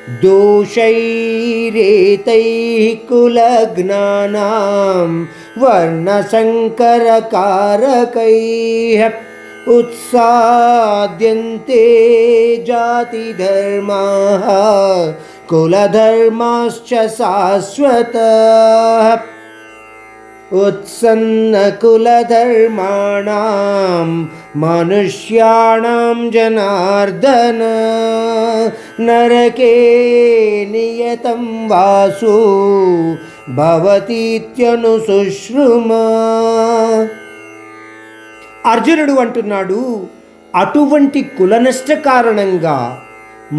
दोषैरेतैः कुलज्ञानां वर्णसङ्करकारकैः उत्साद्यन्ते जातिधर्माः कुलधर्माश्च शाश्वताः। उत्सन्नकुलधर्माणां मनुष्याणां जनार्दन नरके नियतं वासो భవతీత్యనుశుశ్రుమా. అర్జునుడు అంటున్నాడు, అటువంటి కులనష్ట కారణంగా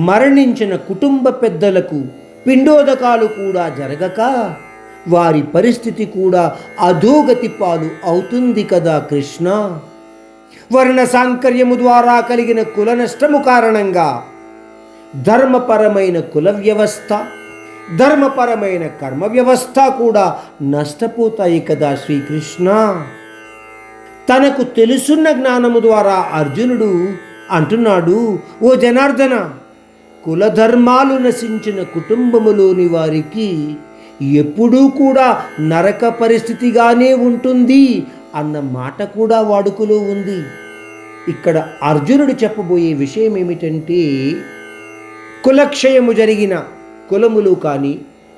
మరణించిన కుటుంబ పెద్దలకు పిండోదకాలు కూడా జరగక వారి పరిస్థితి కూడా అధోగతి పాలు అవుతుంది కదా కృష్ణ. వర్ణ సాంకర్యము ద్వారా కలిగిన కుల నష్టము కారణంగా ధర్మపరమైన కుల వ్యవస్థ, ధర్మపరమైన కర్మ వ్యవస్థ కూడా నష్టపోతాయి కదా శ్రీకృష్ణ. తనకు తెలుసున్న జ్ఞానము ద్వారా అర్జునుడు అంటున్నాడు, ఓ జనార్దన, కులధర్మాలు నశించిన కుటుంబములోని వారికి ఎప్పుడూ కూడా నరక పరిస్థితిగానే ఉంటుంది అన్న మాట కూడా వాడుకలో ఉంది. ఇక్కడ అర్జునుడు చెప్పబోయే విషయం ఏమిటంటే, కులక్షయము జరిగిన కులములు కానీ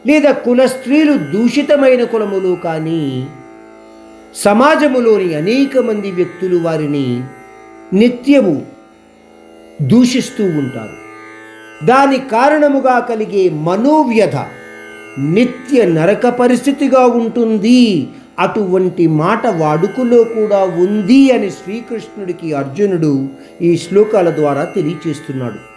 లేదా కుల స్త్రీలు దూషితమైన కులములు కానీ సమాజములోని అనేక మంది వ్యక్తులు వారిని నిత్యము దూషిస్తూ ఉంటారు. దాని కారణముగా కలిగే మనోవ్యధ నిత్య నరక పరిస్థితిగా ఉంటుంది. అటువంటి మాట వాడుకలో కూడా ఉంది అని శ్రీకృష్ణుడికి అర్జునుడు ఈ శ్లోకాల ద్వారా తెలియచేస్తున్నాడు.